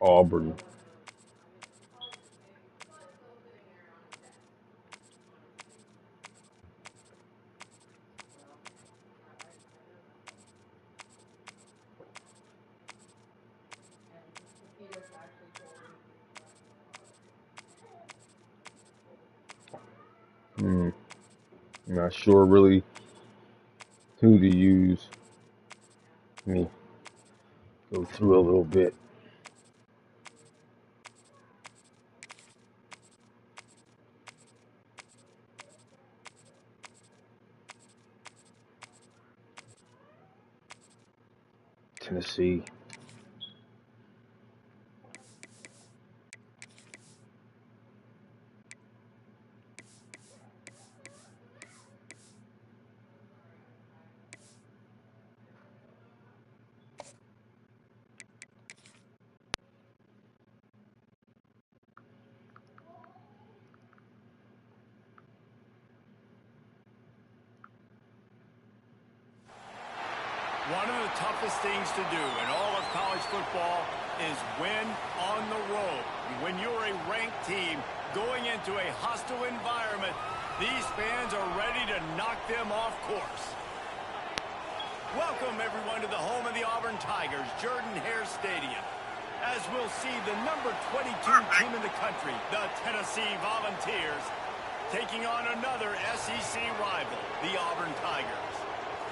Auburn. Hmm. Not sure really who to use. Let me go through a little bit. Tennessee. One of the toughest things to do in all of college football is win on the road. When you're a ranked team going into a hostile environment, these fans are ready to knock them off course. Welcome, everyone, to the home of the Auburn Tigers, Jordan-Hare Stadium. As we'll see, the number 22 team in the country, the Tennessee Volunteers, taking on another SEC rival, the Auburn Tigers.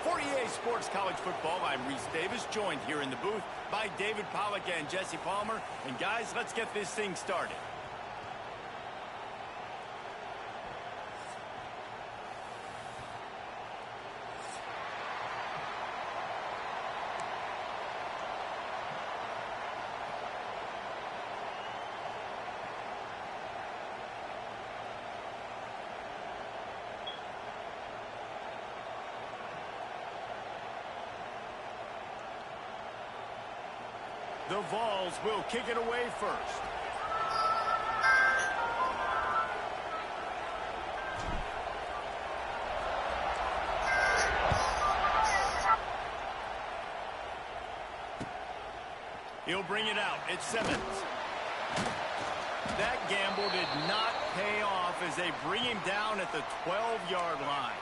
For EA Sports College Football, I'm Reese Davis, joined here in the booth by David Pollack and Jesse Palmer. And guys, let's get this thing started. The Vols will kick it away first. He'll bring it out. It's Simmons. That gamble did not pay off as they bring him down at the 12-yard line.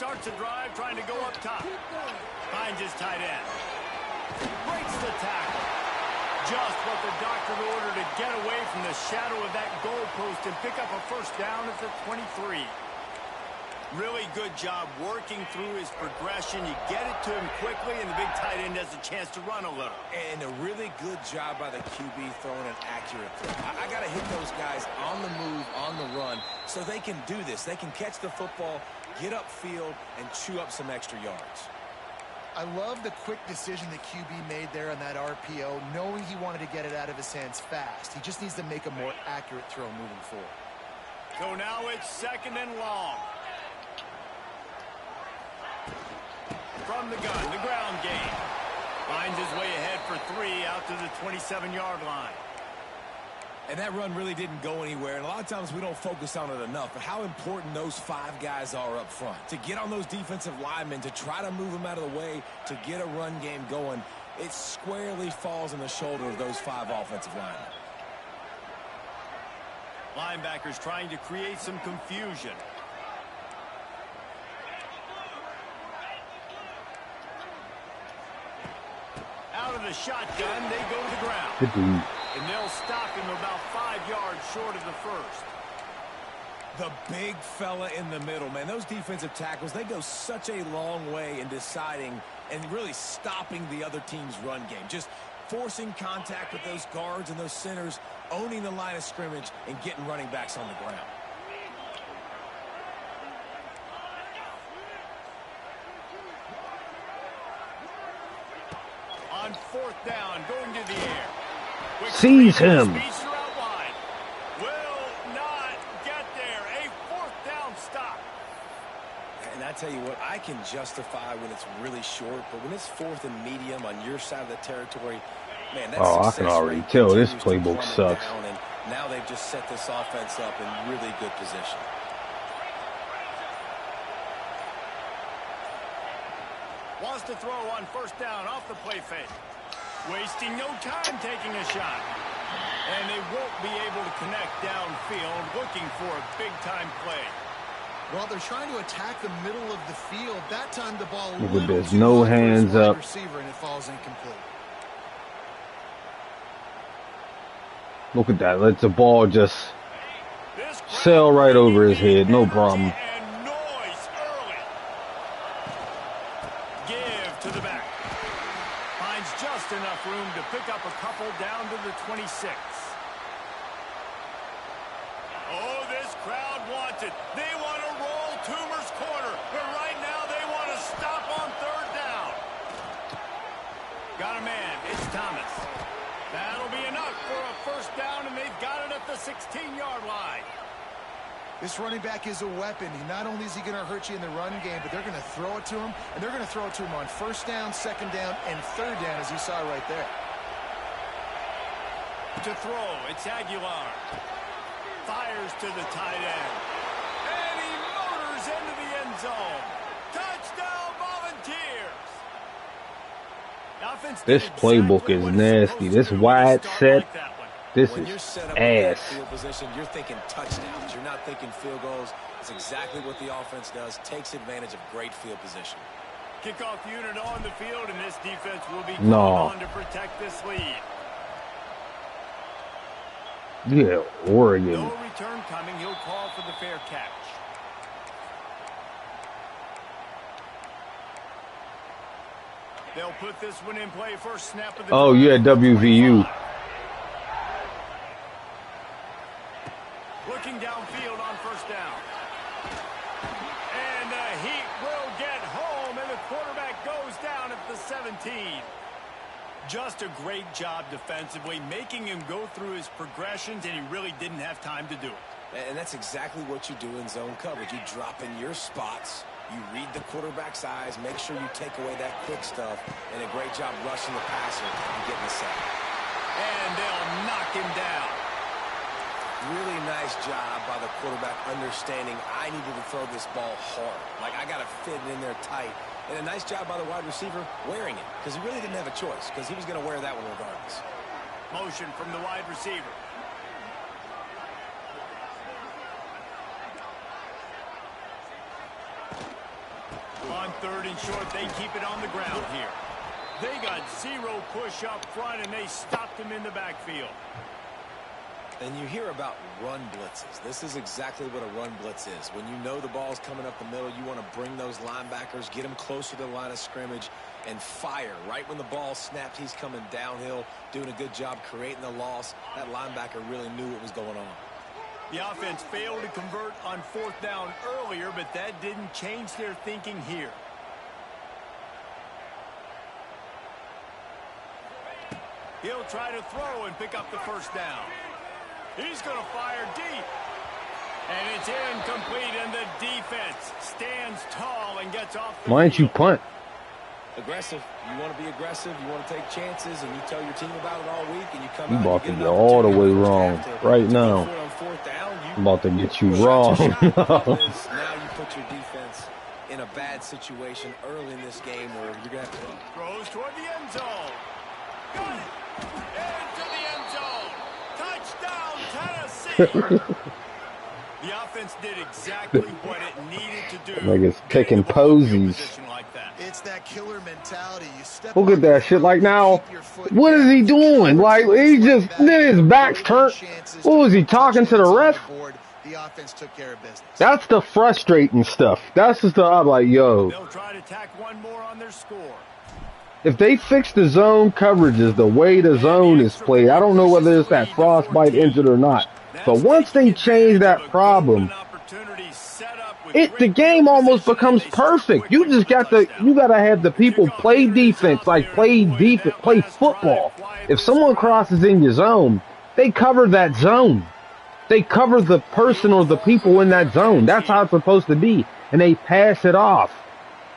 Starts a drive, trying to go up top. Finds his tight end. Breaks the tackle. Just what the doctor ordered to get away from the shadow of that goalpost and pick up a first down at the 23. Really good job working through his progression. You get it to him quickly, and the big tight end has a chance to run a little. And a really good job by the QB throwing an accurate throw. I got to hit those guys on the move, on the run, so they can do this. They can catch the football, get upfield, and chew up some extra yards. I love the quick decision the QB made there on that RPO, knowing he wanted to get it out of his hands fast. He just needs to make a more accurate throw moving forward. So now it's second and long. From the gun, the ground game. Finds his way ahead for 3 out to the 27-yard line. And that run really didn't go anywhere. And a lot of times we don't focus on it enough. But how important those 5 guys are up front. To get on those defensive linemen, to try to move them out of the way, to get a run game going, it squarely falls on the shoulder of those 5 offensive linemen. Linebackers trying to create some confusion. Out of the shotgun, they go to the ground. Good dude. And they'll stop him about 5 yards short of the first. The big fella in the middle, man. Those defensive tackles, they go such a long way in deciding and really stopping the other team's run game. Just forcing contact with those guards and those centers, owning the line of scrimmage, and getting running backs on the ground. On fourth down, going to the air. Seize him. Will not get there. A And I tell you what, I can justify when it's really short, but when it's 4th and medium on your side of the territory, man, that's Oh, I can already tell this playbook sucks. And now they've just set this offense up in really good position. Wants to throw on first down off the play fake. Wasting no time taking a shot. And they won't be able to connect downfield, looking for a big-time play. Well, they're trying to attack the middle of the field. That time the ball Look at this, no hands up. Receiver, and it falls incomplete. Look at that. Let the ball just sail right over his head. No problem. And noise early. Give to the back. Finds just enough room to pick up a couple down to the 26. Oh, this crowd wants it. They want to roll Toomer's corner. But right now they want to stop on third down. Got a man. It's Thomas. That'll be enough for a first down, and they've got it at the 16-yard line. This running back is a weapon. Not only is he going to hurt you in the run game, but they're going to throw it to him, and they're going to throw it to him on first down, second down, and third down, as you saw right there. To throw, it's Aguilar. Fires to the tight end. And he motors into the end zone. Touchdown, Volunteers. This playbook is nasty. This wide set, this is ass. Position, you're thinking touchdowns. You're not thinking field goals. It's exactly what the offense does. Takes advantage of great field position. Kickoff unit on the field, and this defense will be called on to protect this lead. Yeah, Oregon. No return coming. He'll call for the fair catch. They'll put this one in play first snap of the Oh, yeah, WVU. Looking downfield on first down. And the Heat will get home, and the quarterback goes down at the 17. Just a great job defensively, making him go through his progressions, and he really didn't have time to do it. And that's exactly what you do in zone coverage. You drop in your spots. You read the quarterback's eyes, make sure you take away that quick stuff, and a great job rushing the passer and getting the sack. And they'll knock him down. Really nice job by the quarterback understanding I needed to throw this ball hard. Like, I got to fit it in there tight. And a nice job by the wide receiver wearing it, because he really didn't have a choice, because he was going to wear that one regardless. Motion from the wide receiver. On third and short, they keep it on the ground here. They got zero push up front, and they stopped him in the backfield. And you hear about run blitzes. This is exactly what a run blitz is. When you know the ball's coming up the middle, you want to bring those linebackers, get them closer to the line of scrimmage, and fire. Right when the ball snapped, he's coming downhill, doing a good job creating the loss. That linebacker really knew what was going on. The offense failed to convert on fourth down earlier, but that didn't change their thinking here. He'll try to throw and pick up the first down. He's going to fire deep. And it's incomplete, and the defense stands tall and gets off the Why don't you punt? Aggressive. You want to be aggressive. You want to take chances, and you tell your team about it all week, and you come You out about and to you get get an all the way opportunity wrong to right go now. for it on fourth down. I'm about to get you shot wrong. your shot. Now you put your defense in a bad situation early in this game where you're going to have to throws toward the end zone. Got it. Into the end zone. Touchdown, Tennessee. The offense did exactly what it needed to do. Like it's picking posies. It's that killer mentality. You step Look at that shit. Like now, what is he doing? Like he just, then his back's turned. What was he talking to the ref? The offense took care of business. That's the frustrating stuff. That's the stuff I'm like, yo. They'll try to tack one more on their score. If they fix the zone coverages the way the zone is played, I don't know whether it's that frostbite injured or not. But once they change that problem, the game almost becomes perfect. You just gotta have the people play defense, like play football. If someone crosses in your zone, they cover that zone. They cover the person or the people in that zone. That's how it's supposed to be. and they pass it off.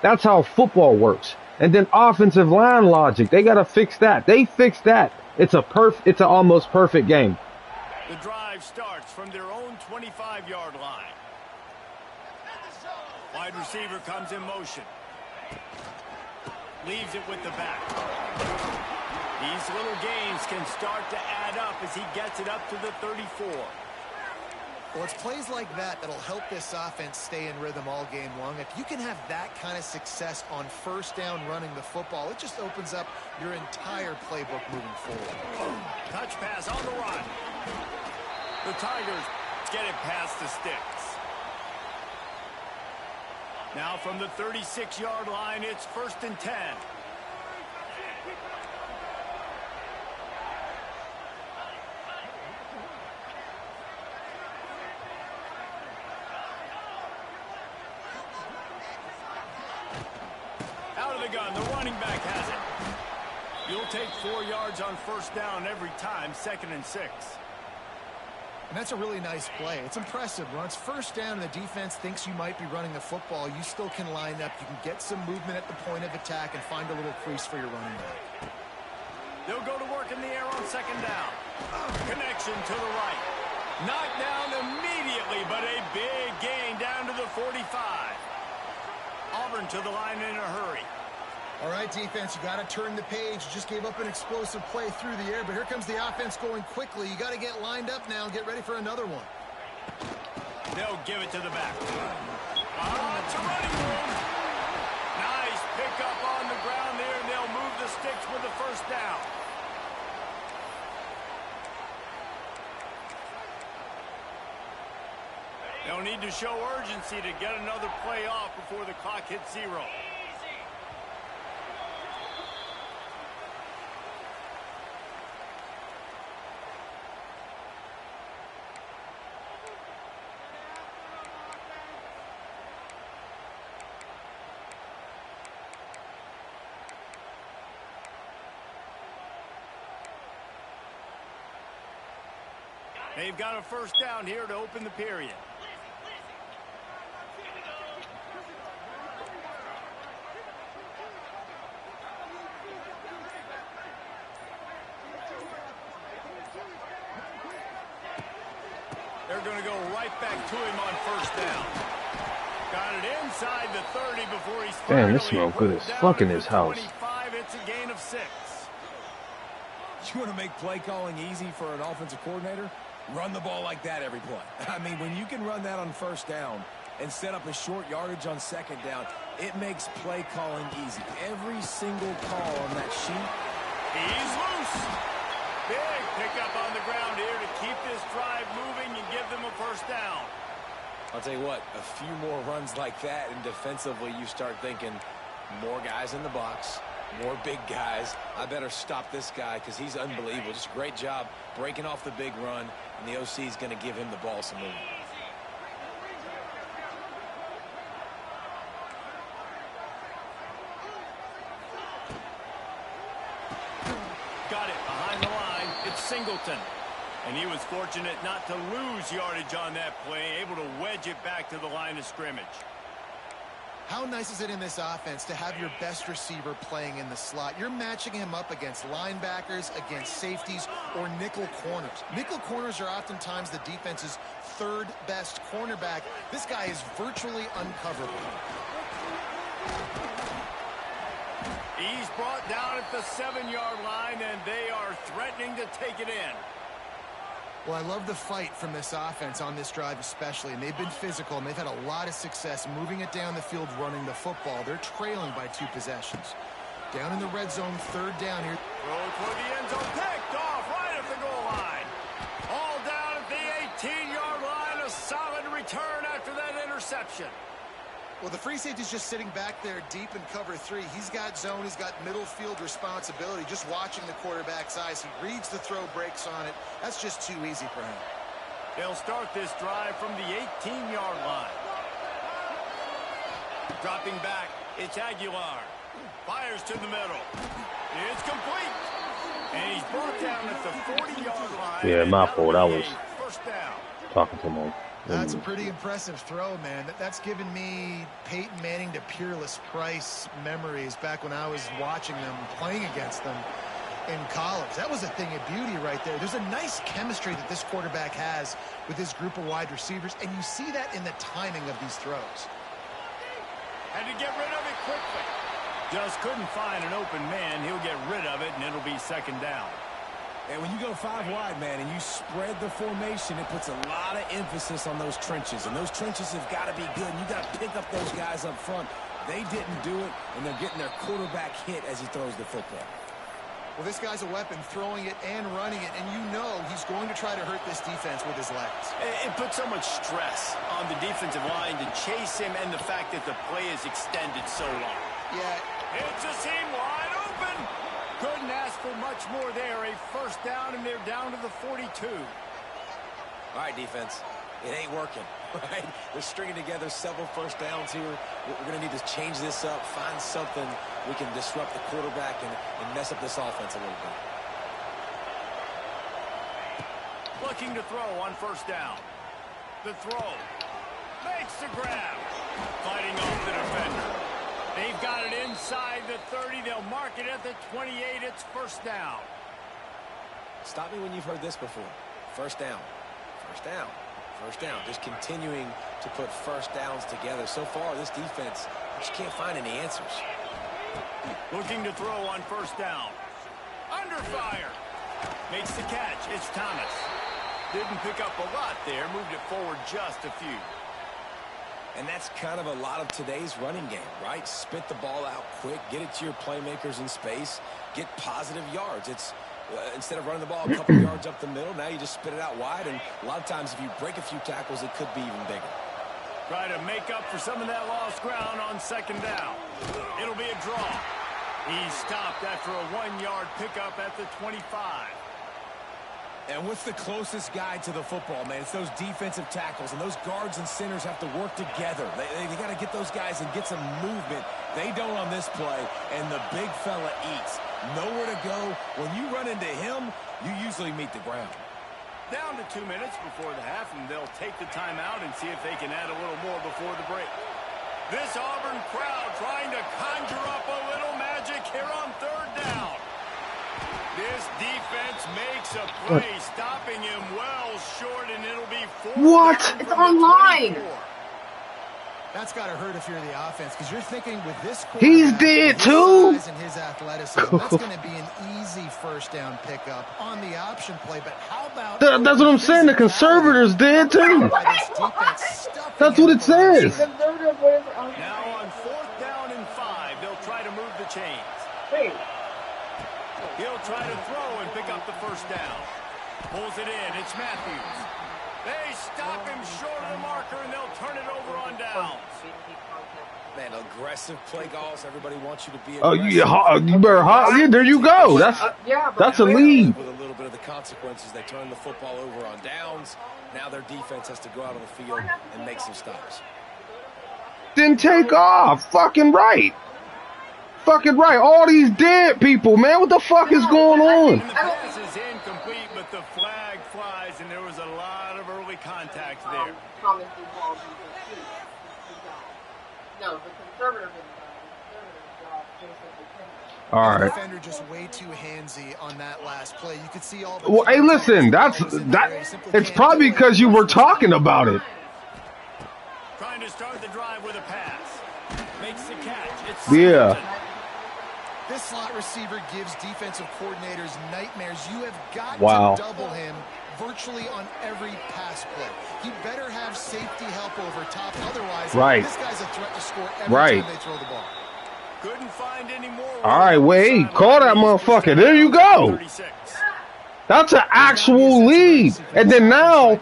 That's how football works. And then offensive line logic, they got to fix that. They fix that. It's an almost perfect game. The drive starts from their own 25-yard line. Wide receiver comes in motion. Leaves it with the back. These little gains can start to add up as he gets it up to the 34. Well, it's plays like that that'll help this offense stay in rhythm all game long. If you can have that kind of success on first down running the football, it just opens up your entire playbook moving forward. Touch pass on the run. The Tigers get it past the sticks. Now from the 36-yard line, it's 1st and 10. Out of the gun, the running back has it. You'll take 4 yards on first down every time, 2nd and 6. And that's a really nice play. It's impressive. Once first down and the defense thinks you might be running the football, you still can line up. You can get some movement at the point of attack and find a little crease for your running back. They'll go to work in the air on 2nd down. Connection to the right. Knocked down immediately, but a big gain down to the 45. Auburn to the line in a hurry. All right, defense, you got to turn the page. You just gave up an explosive play through the air, but here comes the offense going quickly. You got to get lined up now and get ready for another one. They'll give it to the back. It's a running room. Nice pickup on the ground there, and they'll move the sticks with the first down. They'll need to show urgency to get another play off before the clock hits 0. They've got a first down here to open the period. They're going to go right back to him on first down. Got it inside the 30 before he's Damn, this smell good as fuck in this house. 25, it's a gain of 6. You want to make play calling easy for an offensive coordinator? Run the ball like that every play. I mean, when you can run that on first down and set up a short yardage on 2nd down, it makes play calling easy. Every single call on that sheet. He's loose. Big pickup on the ground here to keep this drive moving and give them a first down. I'll tell you what, a few more runs like that, and defensively you start thinking more guys in the box, more big guys. I better stop this guy because he's unbelievable. Just a great job breaking off the big run, and the OC is going to give him the ball some movement. Got it behind the line. It's Singleton. And he was fortunate not to lose yardage on that play, able to wedge it back to the line of scrimmage. How nice is it in this offense to have your best receiver playing in the slot? You're matching him up against linebackers, against safeties, or nickel corners. Nickel corners are oftentimes the defense's 3rd best cornerback. This guy is virtually uncoverable. He's brought down at the 7-yard line, and they are threatening to take it in. Well, I love the fight from this offense on this drive especially, and they've been physical, and they've had a lot of success moving it down the field, running the football. They're trailing by 2 possessions. Down in the red zone, 3rd down here. Throw toward the end zone, picked off right at the goal line. All down at the 18-yard line, a solid return after that interception. Well, the free safety's just sitting back there deep in cover 3. He's got zone. He's got middle field responsibility. Just watching the quarterback's eyes. He reads the throw, breaks on it. That's just too easy for him. They'll start this drive from the 18-yard line. Dropping back, it's Aguilar. Fires to the middle. It's complete. And he's brought down at the 40-yard line. Yeah, my fault. That was... First down. talking to him. That's a pretty impressive throw, man. That's given me Peyton Manning to Peerless Price memories back when I was watching them, playing against them in college. That was a thing of beauty right there. There's a nice chemistry that this quarterback has with his group of wide receivers, and you see that in the timing of these throws. Had to get rid of it quickly. Just couldn't find an open man. He'll get rid of it, and it'll be second down. And when you go 5 wide, man, and you spread the formation, it puts a lot of emphasis on those trenches. And those trenches have got to be good. And you got to pick up those guys up front. They didn't do it, and they're getting their quarterback hit as he throws the football. Well, this guy's a weapon, throwing it and running it, and you know he's going to try to hurt this defense with his legs. It puts so much stress on the defensive line to chase him, and the fact that the play is extended so long. Yeah. It's a seam wide open. Couldn't ask for much more there. A first down, and they're down to the 42. All right, defense. It ain't working, right? They're stringing together several first downs here. We're going to need to change this up, find something we can disrupt the quarterback and mess up this offense a little bit. Looking to throw on first down. The throw. Makes the grab. Fighting off the defender. They've got it inside the 30. They'll mark it at the 28. It's first down. Stop me when you've heard this before. First down. First down. First down. Just continuing to put first downs together. So far, this defense just can't find any answers. Looking to throw on first down. Under fire. Makes the catch. It's Thomas. Didn't pick up a lot there. Moved it forward just a few. And that's kind of a lot of today's running game, right? Spit the ball out quick, get it to your playmakers in space, get positive yards. It's instead of running the ball a couple yards up the middle, now you just spit it out wide, and a lot of times if you break a few tackles, it could be even bigger. Try to make up for some of that lost ground on second down. It'll be a draw. He stopped after a 1-yard pickup at the 25. And what's the closest guy to the football, man? It's those defensive tackles, and those guards and centers have to work together. They got to get those guys and get some movement. They don't on this play, and the big fella eats. Nowhere to go. When you run into him, you usually meet the ground. Down to 2 minutes before the half, and they'll take the timeout and see if they can add a little more before the break. This Auburn crowd trying to conjure up a little magic here on third down. This defense makes a play, stopping him well short, and it'll be 4. What? It's online. That's got to hurt if you're the offense, because you're thinking with this he's dead too. His size and his athleticism, that's going to be an easy first down pickup on the option play. But how about that's what I'm saying? The conservators did too. That's what it says. Now on 4th down and 5, they'll try to move the chains. Wait. He'll try to throw and pick up the first down. Pulls it in. It's Matthews. They stop him short of the marker, and they'll turn it over on downs. Man, aggressive play calls. Everybody wants you to be aggressive. Oh, you better yeah, there you go. That's a lead. With a little bit of the consequences, they turn the football over on downs. Now their defense has to go out on the field and make some stops. Then take off. Fucking right. Fucking right. All these dead people, man. What the fuck is going on? And the pass is incomplete, but the flag flies, and there was a lot of early contact there. Thomas Duval, no, the conservative All right. The defender just way too handsy on that last play. You could see all the Well, hey, listen. That. It's probably because you were talking about it. Trying to start the drive with a pass. Makes the catch. It's Yeah. This slot receiver gives defensive coordinators nightmares. You have got to double him virtually on every pass play. He better have safety help over top. Otherwise, this guy's a threat to score every time they throw the ball. Couldn't find any more. All right, wait. Call that motherfucker. There you go. That's an actual lead. And then now,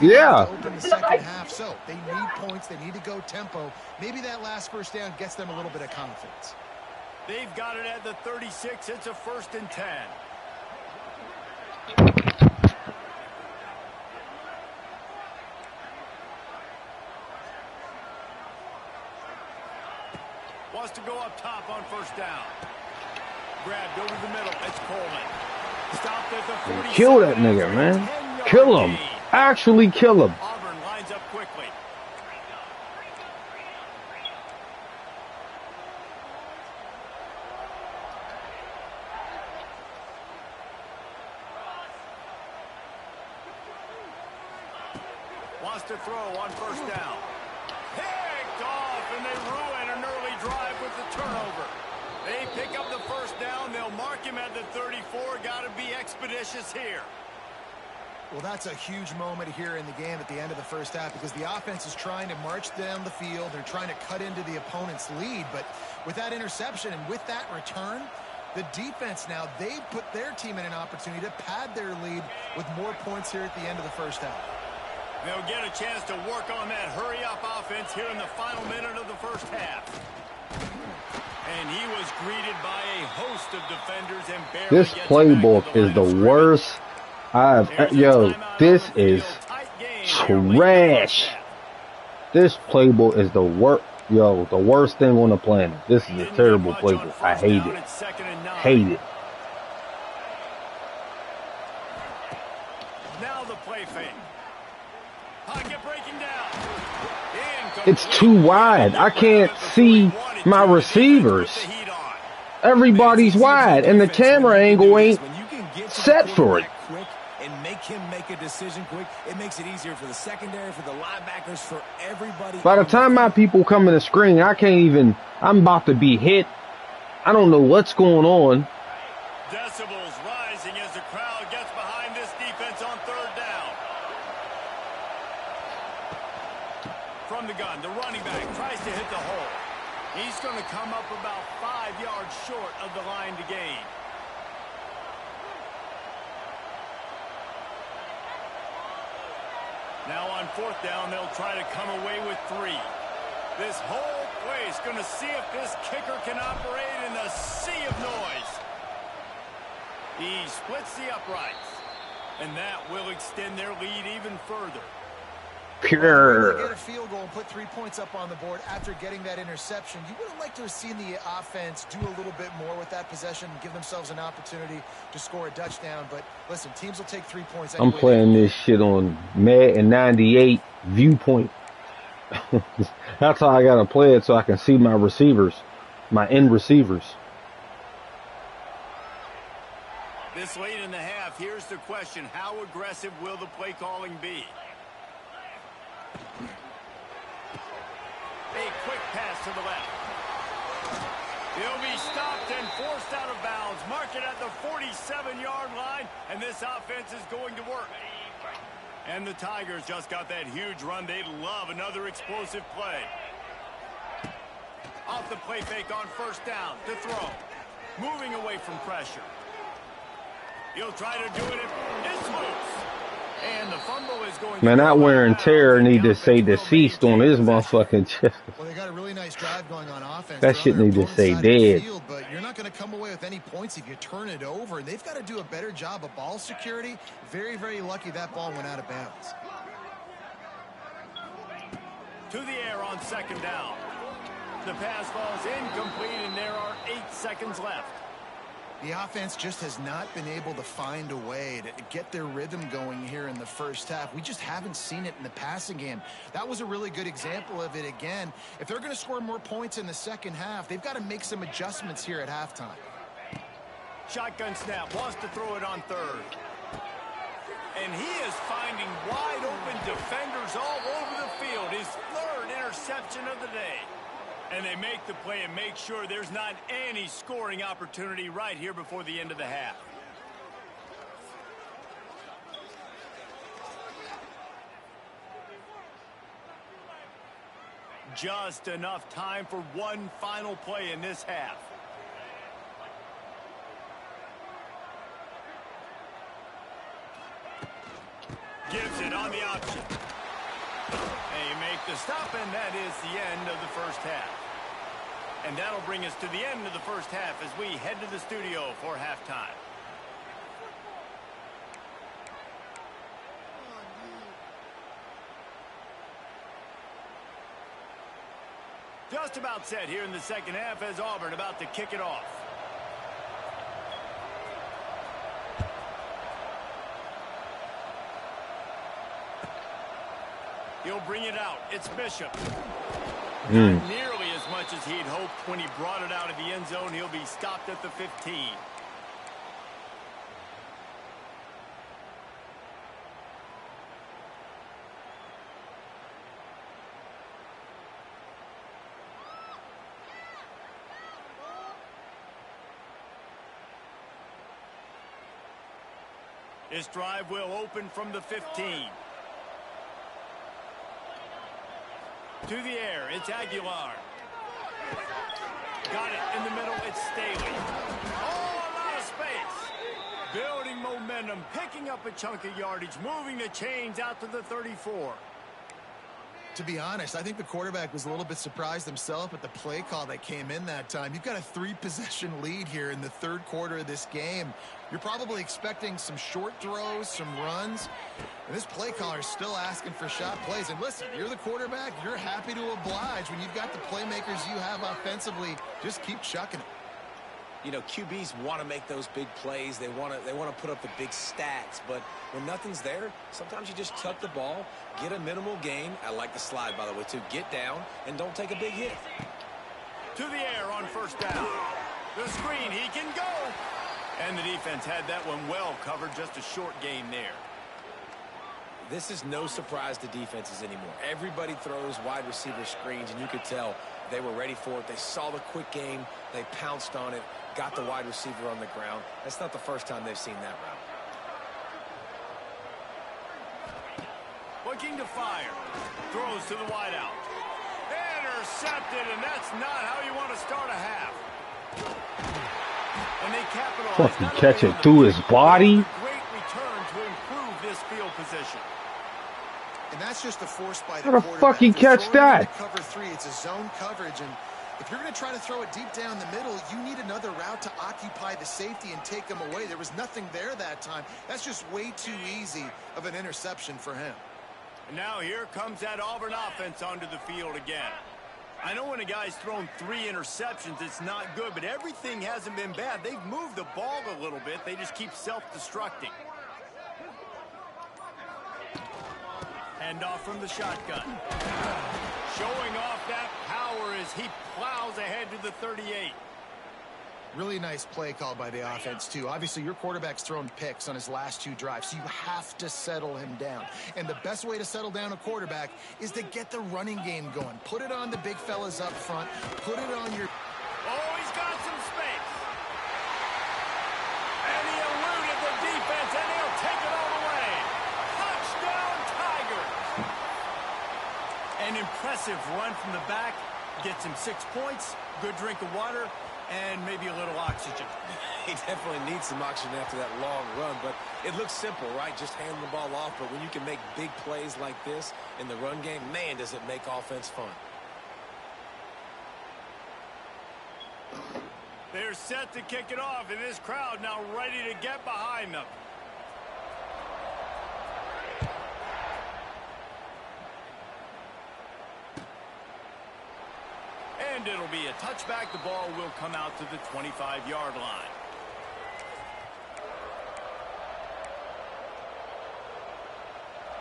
yeah. Open the second half, so they need points. They need to go tempo. Maybe that last first down gets them a little bit of confidence. They've got it at the 36. It's a 1st and 10. Wants to go up top on first down. Grabbed over the middle. It's Coleman. Stopped at the 40. Kill that nigga, man. Kill him. Actually kill him. Auburn lines up quickly. Wants to throw on first down. Picked off, and they ruin an early drive with the turnover. They pick up the first down. They'll mark him at the 34. Got to be expeditious here. Well, that's a huge moment here in the game at the end of the first half because the offense is trying to march down the field. They're trying to cut into the opponent's lead. But with that interception and with that return, the defense now, they put their team in an opportunity to pad their lead with more points here at the end of the first half. They'll get a chance to work on that hurry-up offense here in the final minute of the first half. And he was greeted by a host of defenders and barely This playbook is the worst this is trash. This playbook is the worst. The worst thing on the planet. This is a terrible playbook. I hate it. Hate it. Now the play fake. Pocket breaking down. It's too wide. I can't see my receivers. Everybody's wide, and the camera angle ain't set for it. And make him make a decision quick. It makes it easier for the secondary, for the linebackers, for everybody. By the time my people come in the screen, I can't even. I'm about to be hit. I don't know what's going on. Decibels rising as the crowd gets behind this defense on third down. From the gun, the running back tries to hit the hole. He's going to come up about 5 yards short of the line to gain. Now on fourth down, they'll try to come away with 3. This whole place going to see if this kicker can operate in the sea of noise. He splits the uprights, and that will extend their lead even further. Pure. Get a field goal and put 3 points up on the board after getting that interception. You would have liked to have seen the offense do a little bit more with that possession and give themselves an opportunity to score a touchdown. But listen, teams will take 3 points. I'm playing this shit on Madden 98 viewpoint. That's how I gotta play it so I can see my receivers, my end receivers. This late in the half, here's the question: how aggressive will the play calling be? A quick pass to the left. He'll be stopped and forced out of bounds. Mark it at the 47-yard line, and this offense is going to work. And the Tigers just got that huge run. They'd love another explosive play. Off the play fake on first down to throw. Moving away from pressure. He'll try to do it. It's loose. And the fumble is going. Man, that wear and tear need to say deceased on his motherfucking chest. Well, they got a really nice drive going on offense. That shit need to say dead. Field, but you're not going to come away with any points if you turn it over. And they've got to do a better job of ball security. Very, very lucky that ball went out of bounds. To the air on second down. The pass falls incomplete, and there are 8 seconds left. The offense just has not been able to find a way to get their rhythm going here in the first half. We just haven't seen it in the passing game. That was a really good example of it again. If they're going to score more points in the second half, they've got to make some adjustments here at halftime. Shotgun snap, wants to throw it on third. And he is finding wide open defenders all over the field. His 3rd interception of the day. And they make the play and make sure there's not any scoring opportunity right here before the end of the half. Just enough time for one final play in this half. Gibson on the option. They make the stop, and that is the end of the first half. And that'll bring us to the end of the first half as we head to the studio for halftime. Just about set here in the second half as Auburn about to kick it off. He'll bring it out. It's Bishop. Not nearly as much as he'd hoped when he brought it out of the end zone. He'll be stopped at the 15. This drive will open from the 15. To the air, it's Aguilar. Got it in the middle, it's Staley. Oh, a lot of space. Building momentum, picking up a chunk of yardage, moving the chains out to the 34. To be honest, I think the quarterback was a little bit surprised himself at the play call that came in that time. You've got a 3-possession lead here in the third quarter of this game. You're probably expecting some short throws, some runs. And this play caller is still asking for shot plays. And listen, you're the quarterback. You're happy to oblige. When you've got the playmakers you have offensively, just keep chucking it. You know, QBs want to make those big plays. They want to put up the big stats. But when nothing's there, sometimes you just tuck the ball, get a minimal gain. I like the slide, by the way, too. Get down and don't take a big hit. To the air on first down. The screen, he can go. And the defense had that one well covered. Just a short gain there. This is no surprise to defenses anymore. Everybody throws wide receiver screens, and you could tell they were ready for it. They saw the quick game. They pounced on it, got the wide receiver on the ground. That's not the first time they've seen that route. Looking to fire. Throws to the wideout. Intercepted, and that's not how you want to start a half. And they capitalize. Fucking catch it through his body. Great return to improve this field position. And that's just a force by the How the quarterback. fuck he catch that? Cover 3, it's a zone coverage, and if you're going to try to throw it deep down the middle, you need another route to occupy the safety and take them away. There was nothing there that time. That's just way too easy of an interception for him. And now here comes that Auburn offense onto the field again. I know when a guy's thrown 3 interceptions, it's not good, but everything hasn't been bad. They've moved the ball a little bit. They just keep self-destructing. Handoff from the shotgun. Showing off that power as he plows ahead to the 38. Really nice play call by the offense, too. Obviously, your quarterback's thrown picks on his last 2 drives, so you have to settle him down. And the best way to settle down a quarterback is to get the running game going. Put it on the big fellas up front. Put it on your... Oh, he's got some space. And he eluded the defense, and he'll take it all the way. Touchdown, Tigers. An impressive run from the back. Gets him 6 points, good drink of water, and maybe a little oxygen. He definitely needs some oxygen after that long run, but it looks simple, right? Just hand the ball off, but when you can make big plays like this in the run game, man, does it make offense fun. They're set to kick it off, and this crowd now ready to get behind them. And it'll be a touchback. The ball will come out to the 25-yard line.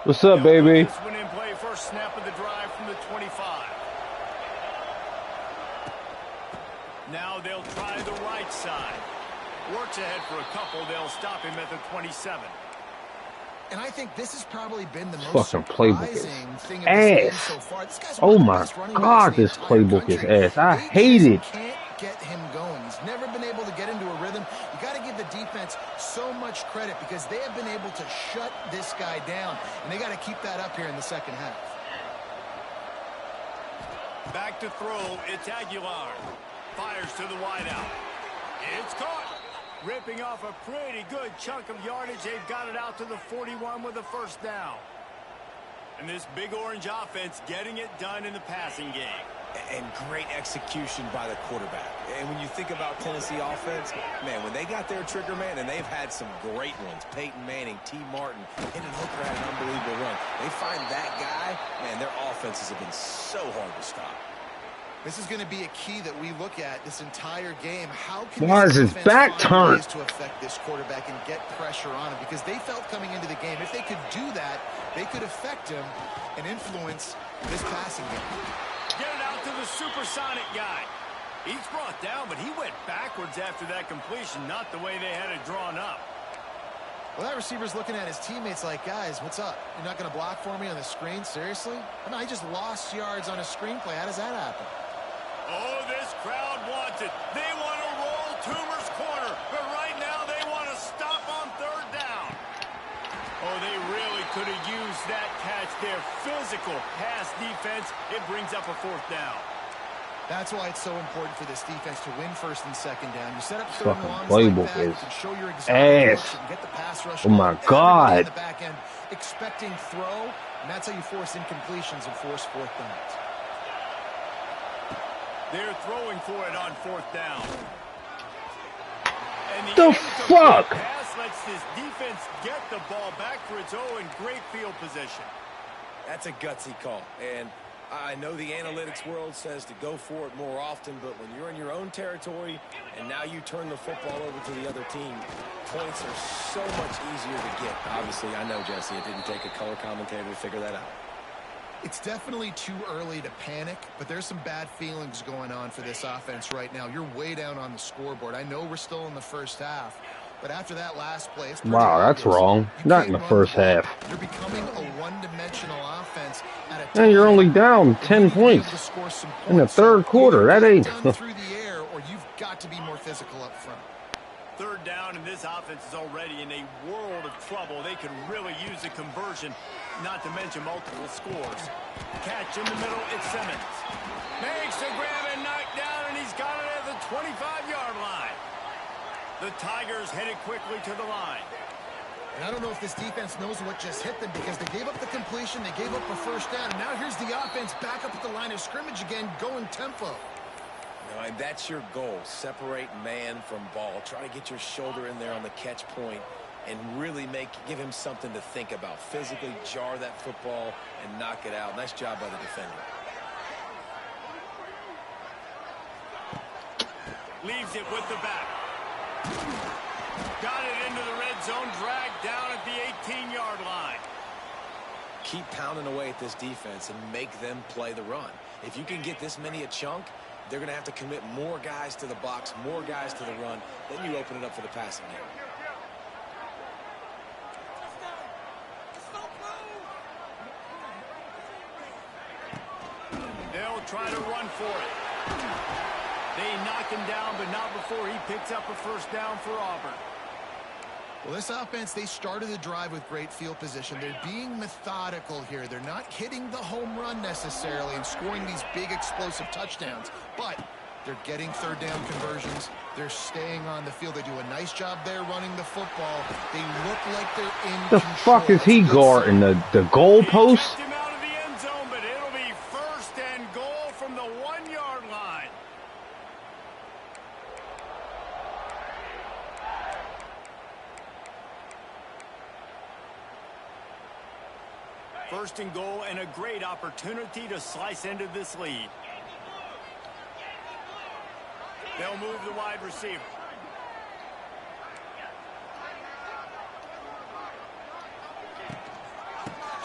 What's up, baby? This one in play, first snap of the drive from the 25. Now they'll try the right side. Works ahead for a couple. They'll stop him at the 27. And I think this has probably been the most Fucking playbook is surprising thing of this game ass. so far. This guy's Oh one of the my best running God, backs in the this entire playbook is country. ass. I They hate just it. can't get him going. He's never been able to get into a rhythm. You got to give the defense so much credit because they have been able to shut this guy down, and they got to keep that up here in the second half. Back to throw. It's Aguilar. Fires to the wideout. It's caught. Ripping off a pretty good chunk of yardage. They've got it out to the 41 with a first down. And this Big Orange offense getting it done in the passing game. And great execution by the quarterback. And when you think about Tennessee offense, man, when they got their trigger man, and they've had some great ones, Peyton Manning, T. Martin, Hendon Hooker had an unbelievable run. They find that guy, man, their offenses have been so hard to stop. This is going to be a key that we look at this entire game. How can Why is his back turned? to affect this quarterback and get pressure on him? Because they felt coming into the game, if they could do that, they could affect him and influence this passing game. Get it out to the supersonic guy. He's brought down, but he went backwards after that completion, not the way they had it drawn up. Well, that receiver's looking at his teammates like, guys, what's up? You're not going to block for me on the screen? Seriously? Well, no, he just lost yards on a screenplay. How does that happen? Oh, this crowd wants it. They want to roll Toomer's corner, but right now they want to stop on third down. Oh, they really could have used that catch there. Physical pass defense. It brings up a fourth down. That's why it's so important for this defense to win first and second down. You set up third and longs playbook like that, you is can show your ass. and get the pass rush. Oh my God. In the back end, expecting throw, and that's how you force incompletions and force fourth downs. They're throwing for it on fourth down. And the fuck? Pass lets this defense get the ball back for its own in great field position. That's a gutsy call, and I know the analytics world says to go for it more often, but when you're in your own territory and now you turn the football over to the other team, points are so much easier to get. Obviously, I know, Jesse, it didn't take a color commentator to figure that out. It's definitely too early to panic, but there's some bad feelings going on for this offense right now. You're way down on the scoreboard. I know we're still in the first half, but after that last play, it's pretty Wow, that's obvious. wrong. Not in the first half. You're becoming a one-dimensional offense at a And you're time only down when 10 you need to be able points to score some in the points. third quarter. That ain't. Done through the air, or you've got to be more physical up front. Third down, and this offense is already in a world of trouble. They could really use a conversion, not to mention multiple scores. Catch in the middle, it's Simmons. Makes the grab and knock down, and he's got it at the 25-yard line. The Tigers headed quickly to the line. And I don't know if this defense knows what just hit them, because they gave up the completion, they gave up a first down, and now here's the offense back up at the line of scrimmage again, going tempo. And that's your goal. Separate man from ball. Try to get your shoulder in there on the catch point and really give him something to think about. Physically jar that football and knock it out. Nice job by the defender. Leaves it with the back. Got it into the red zone, dragged down at the 18-yard line. Keep pounding away at this defense and make them play the run. If you can get this many a chunk, they're going to have to commit more guys to the box, more guys to the run. Then you open it up for the passing game. They'll try to run for it. They knock him down, but not before he picks up a first down for Auburn. Well, this offense, they started the drive with great field position. They're being methodical here. They're not hitting the home run necessarily and scoring these big explosive touchdowns, but they're getting third down conversions. They're staying on the field. They do a nice job there running the football. They look like they're in The control. fuck is he guarding? The goalpost? Kicked him out of the end zone, but it'll be first and goal from the 1-yard line. First and goal, and a great opportunity to slice into this lead. They'll move the wide receiver.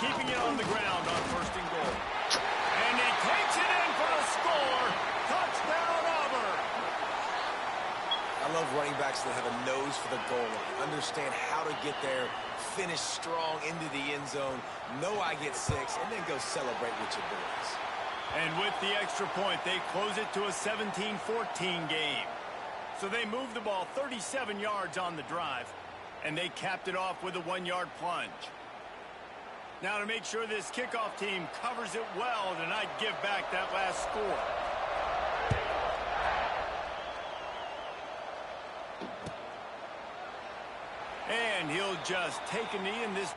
Keeping it on the ground on first and goal. And he takes it in for the score. Touchdown, Auburn. I love running backs that have a nose for the goal line. Understand how to get there, finish strong into the end zone, know I get 6, and then go celebrate with your boys. And with the extra point, they close it to a 17-14 game. So they moved the ball 37 yards on the drive, and they capped it off with a 1-yard plunge. Now to make sure this kickoff team covers it well to not give back that last score. And he'll just take a knee in this.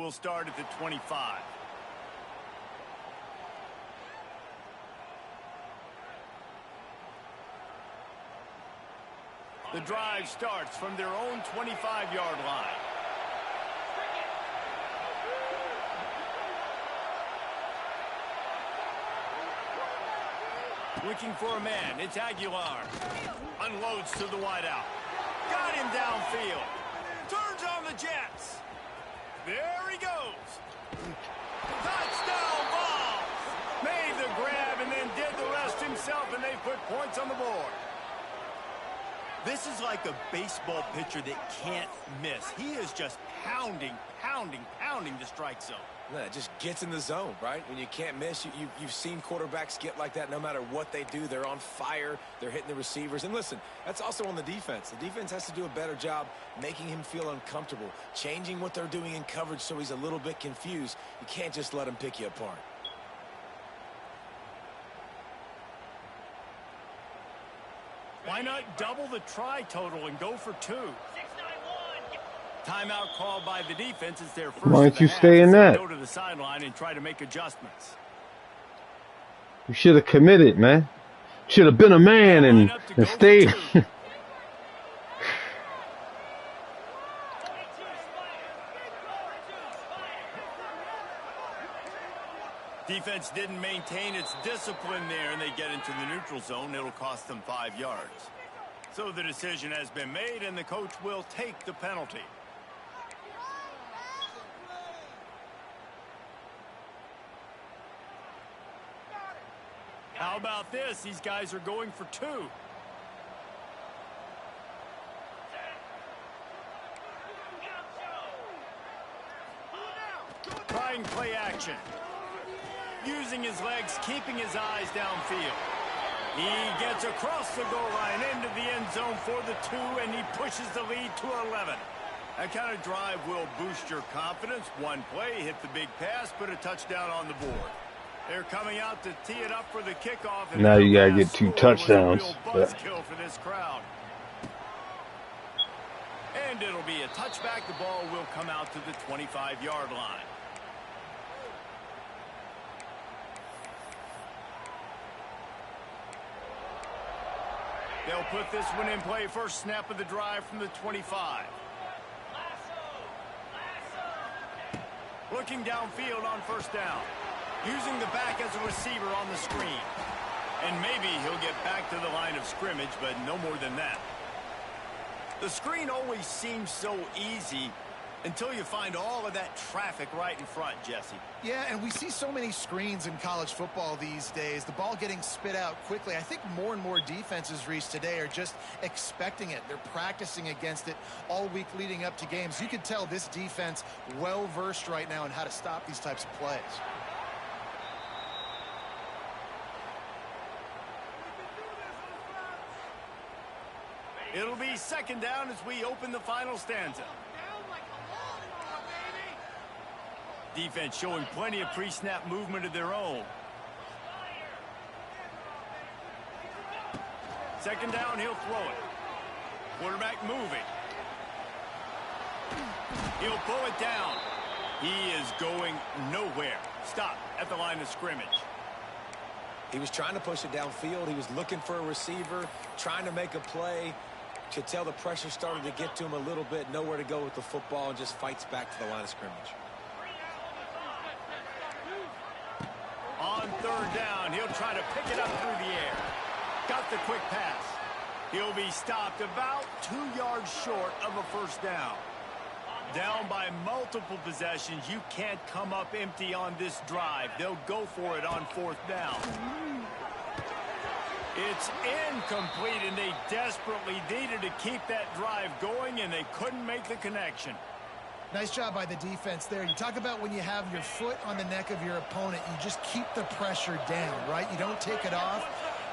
will start at the 25. The drive starts from their own 25-yard line. Looking for a man. It's Aguilar. Unloads to the wideout. Got him downfield. Turns on the Jets. There he goes. Touchdown ball. Made the grab and then did the rest himself, and they put points on the board. This is like a baseball pitcher that can't miss. He is just pounding the strike zone. Yeah, it just gets in the zone, right? When you can't miss, you've seen quarterbacks get like that no matter what they do. They're on fire. They're hitting the receivers. And listen, that's also on the defense. The defense has to do a better job making him feel uncomfortable, changing what they're doing in coverage so he's a little bit confused. You can't just let him pick you apart. Why not double the try total and go for 2? Timeout called by the defense. It's their first. Why don't you stay in that? Go to the sideline and try to make adjustments. You should have committed, man. Should have been a man and stayed. Defense didn't maintain its discipline there, and they get into the neutral zone. It'll cost them 5 yards. So the decision has been made, and the coach will take the penalty. How about this? These guys are going for 2. Trying play action. Using his legs, keeping his eyes downfield. He gets across the goal line into the end zone for the 2, and he pushes the lead to 11. That kind of drive will boost your confidence. One play, hit the big pass, put a touchdown on the board. They're coming out to tee it up for the kickoff. And now you got to get 2 touchdowns. Buzzkill for this crowd. And it'll be a touchback. The ball will come out to the 25-yard line. They'll put this one in play. First snap of the drive from the 25. Looking downfield on first down. Using the back as a receiver on the screen. And maybe he'll get back to the line of scrimmage, but no more than that. The screen always seems so easy until you find all of that traffic right in front, Jesse. Yeah, and we see so many screens in college football these days. The ball getting spit out quickly. I think more and more defenses, Reese, today are just expecting it. They're practicing against it all week leading up to games. You can tell this defense well-versed right now in how to stop these types of plays. It'll be second down as we open the final stanza. Defense showing plenty of pre-snap movement of their own. Second down, he'll throw it. Quarterback moving. He'll pull it down. He is going nowhere. Stop at the line of scrimmage. He was trying to push it downfield. He was looking for a receiver, trying to make a play. Could tell the pressure started to get to him a little bit. Nowhere to go with the football, and just fights back to the line of scrimmage. On third down, he'll try to pick it up through the air. Got the quick pass. He'll be stopped about 2 yards short of a first down. Down by multiple possessions. You can't come up empty on this drive. They'll go for it on fourth down. It's incomplete, and they desperately needed to keep that drive going, and they couldn't make the connection. Nice job by the defense there. You talk about when you have your foot on the neck of your opponent, you just keep the pressure down, right? You don't take it off.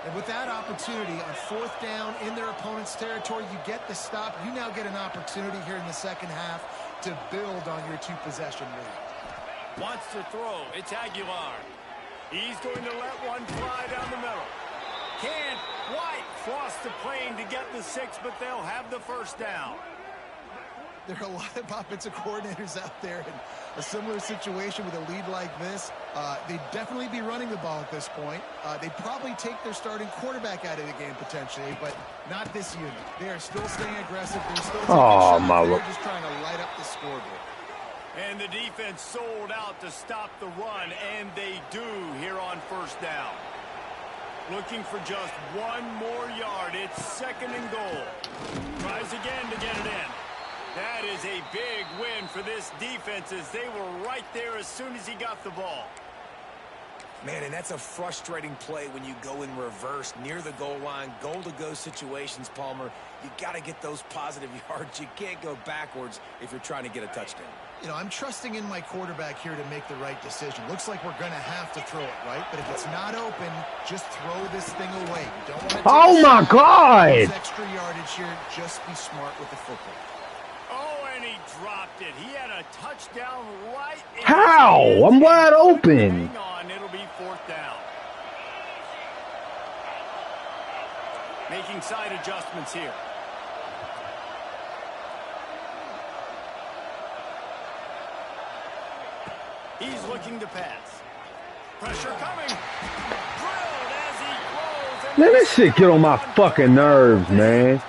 And with that opportunity on fourth down in their opponent's territory, you get the stop. You now get an opportunity here in the second half to build on your 2-possession lead. Wants to throw. It's Aguilar. He's going to let one fly down the middle. Can't quite cross the plane to get the 6, but they'll have the first down. there are a lot of offensive coordinators out there in a similar situation with a lead like this. They'd definitely be running the ball at this point. They'd probably take their starting quarterback out of the game potentially, but not this unit. They are still staying aggressive. They're still taking shots. They're just trying to light up the scoreboard. And the defense sold out to stop the run, and they do here on first down. Looking for just one more yard. It's 2nd and goal. Tries again to get it in. That is a big win for this defense as they were right there as soon as he got the ball. Man, and that's a frustrating play when you go in reverse near the goal line, goal-to-go situations, Palmer. You got to get those positive yards. You can't go backwards if you're trying to get a touchdown. You know, I'm trusting in my quarterback here to make the right decision. Looks like we're going to have to throw it, right? But if it's not open, just throw this thing away. You don't want to oh, my God! Extra yardage here. Just be smart with the football. Oh, and he dropped it. He had a touchdown right in How? I'm wide open. Hang on, it'll be 4th down. Making side adjustments here. He's looking to pass. Pressure coming. Drilled as he rolls. Man, this shit get on my fucking nerves, man.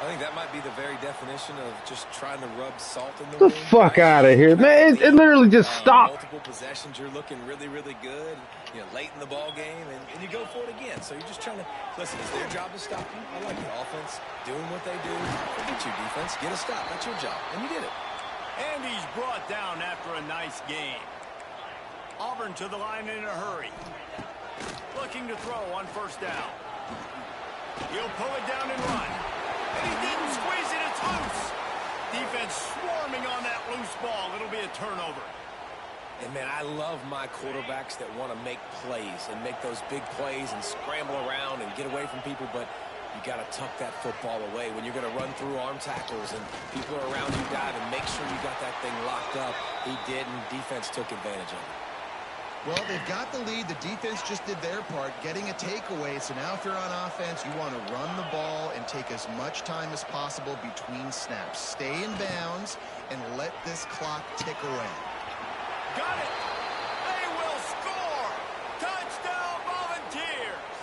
I think that might be the very definition of just trying to rub salt in the Get the wound. fuck out of here, man. It literally just stopped. Multiple possessions, you're looking really, really good, you know, late in the ball game, and you go for it again. So you're just trying to, listen, it's their job to stop you. I like the offense doing what they do. Forget your defense. Get a stop. That's your job. And you did it. And he's brought down after a nice game. Auburn to the line in a hurry. Looking to throw on first down. He'll pull it down and run. And he didn't squeeze it. It's loose. Defense swarming on that loose ball. It'll be a turnover. And, man, I love my quarterbacks that want to make plays and make those big plays and scramble around and get away from people, but you got to tuck that football away when you're going to run through arm tackles and people are around you dive and make sure you got that thing locked up. He did, and defense took advantage of it. Well, they've got the lead. The defense just did their part, getting a takeaway. So now if you're on offense, you want to run the ball and take as much time as possible between snaps. Stay in bounds and let this clock tick away. Got it. They will score. Touchdown Volunteers.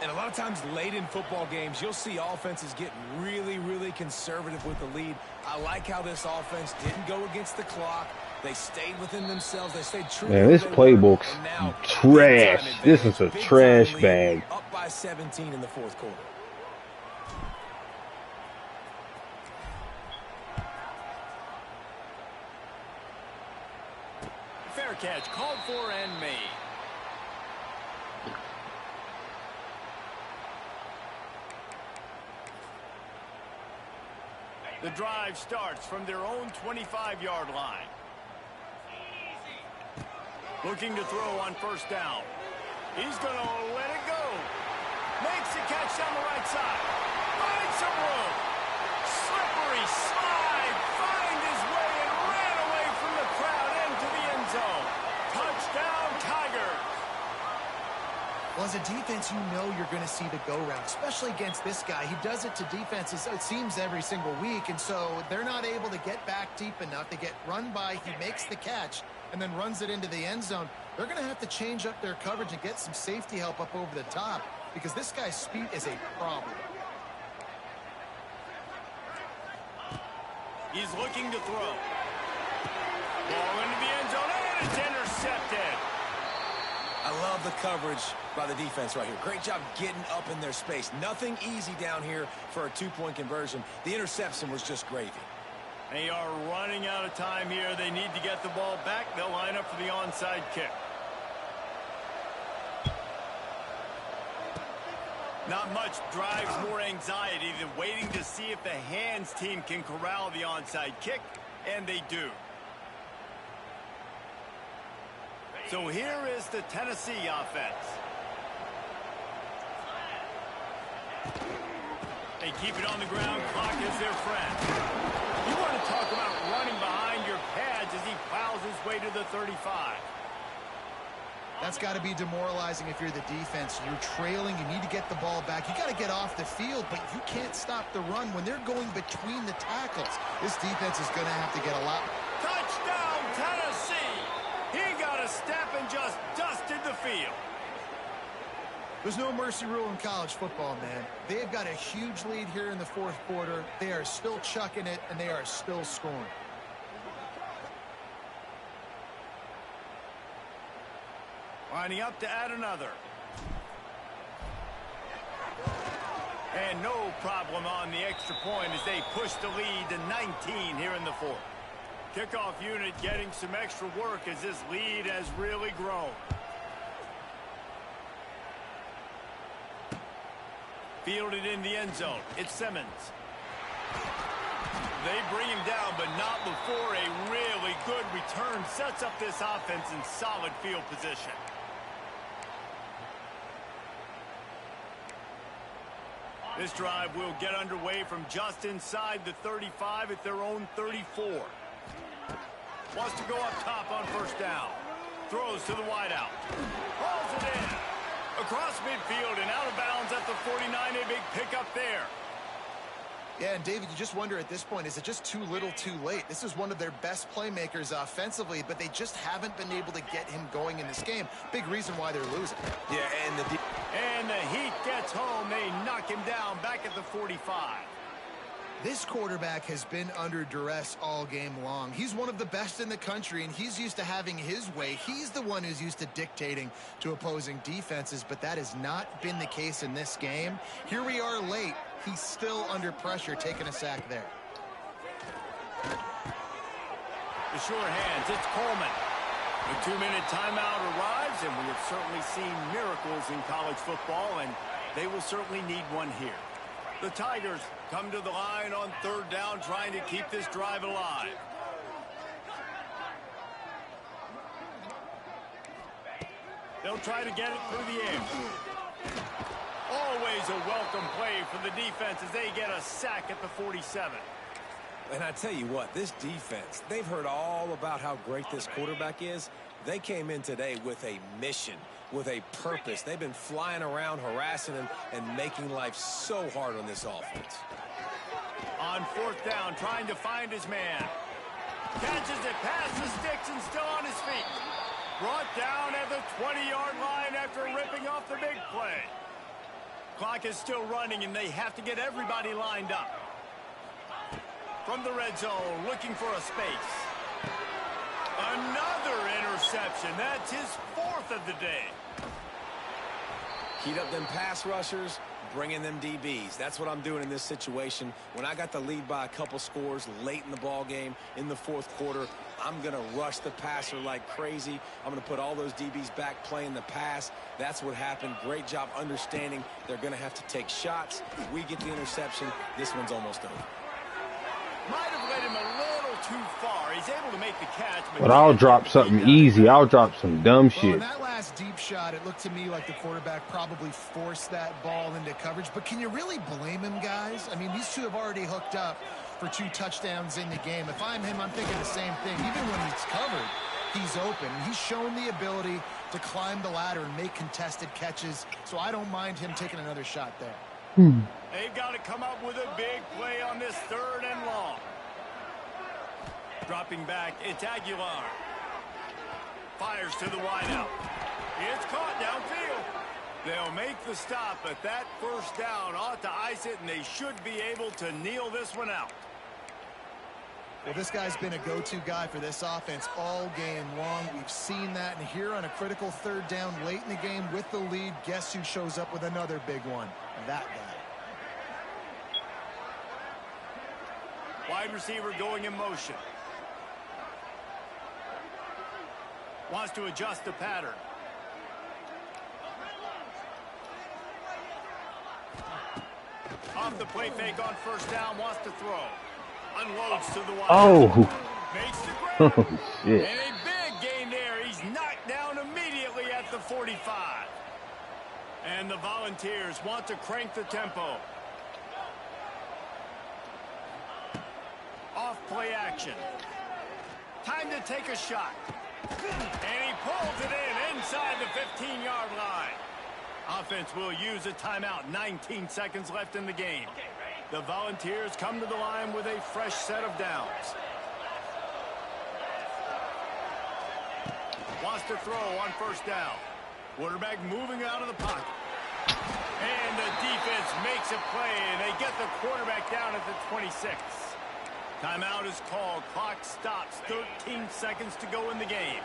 And a lot of times late in football games, you'll see offenses get really, really conservative with the lead. I like how this offense didn't go against the clock. They stayed within themselves. They stayed true. Man, this playbook's trash. This is a trash bag. Up by 17 in the 4th quarter. Fair catch called for and made. The drive starts from their own 25-yard line. Looking to throw on first down. He's going to let it go. Makes the catch down the right side. Finds some room. Slippery slide. Find his way and ran away from the crowd into the end zone. Touchdown, Tigers. Well, as a defense, you know you're going to see the go route, especially against this guy. He does it to defenses, it seems, every single week, and so they're not able to get back deep enough. They get run by, he makes the catch, and then runs it into the end zone. They're going to have to change up their coverage and get some safety help up over the top because this guy's speed is a problem. He's looking to throw. Ball into the end zone, and it's intercepted. I love the coverage by the defense right here. Great job getting up in their space. Nothing easy down here for a 2-point conversion. The interception was just gravy. They are running out of time here. They need to get the ball back. They'll line up for the onside kick. Not much drives more anxiety than waiting to see if the hands team can corral the onside kick, and they do. So here is the Tennessee offense. They keep it on the ground. Clock is their friend. You want to talk about running behind your pads as he plows his way to the 35. That's got to be demoralizing if you're the defense. You're trailing. You need to get the ball back. You got to get off the field, but you can't stop the run when they're going between the tackles. This defense is going to have to get a lot. Touchdown, Tennessee! He got a step and just dusted the field. There's no mercy rule in college football, man. They've got a huge lead here in the fourth quarter. They are still chucking it, and they are still scoring. Lining up to add another. And no problem on the extra point as they push the lead to 19 here in the fourth. Kickoff unit getting some extra work as this lead has really grown. Fielded in the end zone. It's Simmons. They bring him down, but not before a really good return sets up this offense in solid field position. This drive will get underway from just inside the 35 at their own 34. Wants to go up top on first down. Throws to the wideout. Hauls it in. Across midfield and out of bounds at the 49. A big pickup there. Yeah, and David, you just wonder at this point, is it just too little too late? This is one of their best playmakers offensively, but they just haven't been able to get him going in this game. Big reason why they're losing. Yeah, and the Heat gets home. They knock him down back at the 45. This quarterback has been under duress all game long. He's one of the best in the country, and he's used to having his way. He's the one who's used to dictating to opposing defenses, but that has not been the case in this game. Here we are late. He's still under pressure, taking a sack there. The sure hands, it's Coleman. The 2-minute timeout arrives, and we have certainly seen miracles in college football, and they will certainly need one here. The Tigers come to the line on third down, trying to keep this drive alive. They'll try to get it through the air. Always a welcome play for the defense as they get a sack at the 47. And I tell you what, this defense, they've heard all about how great this quarterback is. They came in today with a mission, with a purpose. They've been flying around, harassing him, and making life so hard on this offense. On fourth down, trying to find his man. Catches it past the sticks and still on his feet. Brought down at the 20-yard line after ripping off the big play. Clock is still running, and they have to get everybody lined up. From the red zone, looking for a space. Another interception. That's his fourth of the day. Heat up them pass rushers, bring in them DBs. That's what I'm doing in this situation. When I got the lead by a couple scores late in the ball game, in the fourth quarter, I'm going to rush the passer like crazy. I'm going to put all those DBs back playing the pass. That's what happened. Great job understanding they're going to have to take shots. If we get the interception, this one's almost over. Might have led him a little too far. He's able to make the catch. But I'll drop something easy. I'll drop some dumb shit. Well, in that last deep shot, it looked to me like the quarterback probably forced that ball into coverage. But can you really blame him, guys? I mean, these two have already hooked up for 2 touchdowns in the game. If I'm him, I'm thinking the same thing. Even when he's covered, he's open. He's shown the ability to climb the ladder and make contested catches. So I don't mind him taking another shot there. They've got to come up with a big play on this third and long. Dropping back, it's Aguilar. Fires to the wideout. It's caught downfield. They'll make the stop, but that first down ought to ice it, and they should be able to kneel this one out. Well, this guy's been a go-to guy for this offense all game long. We've seen that, and here on a critical third down late in the game with the lead, guess who shows up with another big one? That guy. Wide receiver going in motion. Wants to adjust the pattern. Off the play fake on first down, wants to throw. Unloads to the wide. Oh. Makes the grab. Oh, shit. And a big gain there. He's knocked down immediately at the 45. And the Volunteers want to crank the tempo. Off play action. Time to take a shot. And he pulls it in inside the 15-yard line. Offense will use a timeout. 19 seconds left in the game. The Volunteers come to the line with a fresh set of downs. Wants to throw on first down. Quarterback moving out of the pocket. And the defense makes a play, and they get the quarterback down at the 26. Timeout is called. Clock stops. 13 seconds to go in the game.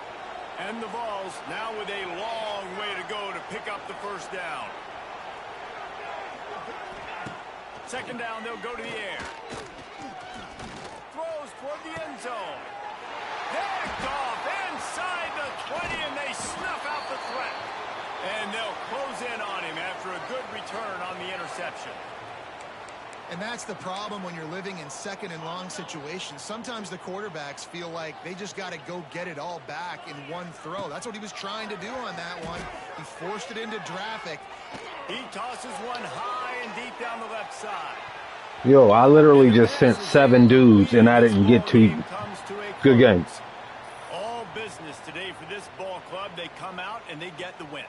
And the Vols now with a long way to go to pick up the first down. Second down, they'll go to the air. Throws toward the end zone. Picked off inside the 20, and they snuff out the threat. And they'll close in on him after a good return on the interception. And that's the problem when you're living in second and long situations. Sometimes the quarterbacks feel like they just got to go get it all back in one throw. That's what he was trying to do on that one. He forced it into traffic. He tosses one high and deep down the left side. Yo, I literally just sent 7 dudes and I didn't get 2. Good game. All business today for this ball club. They come out and they get the win.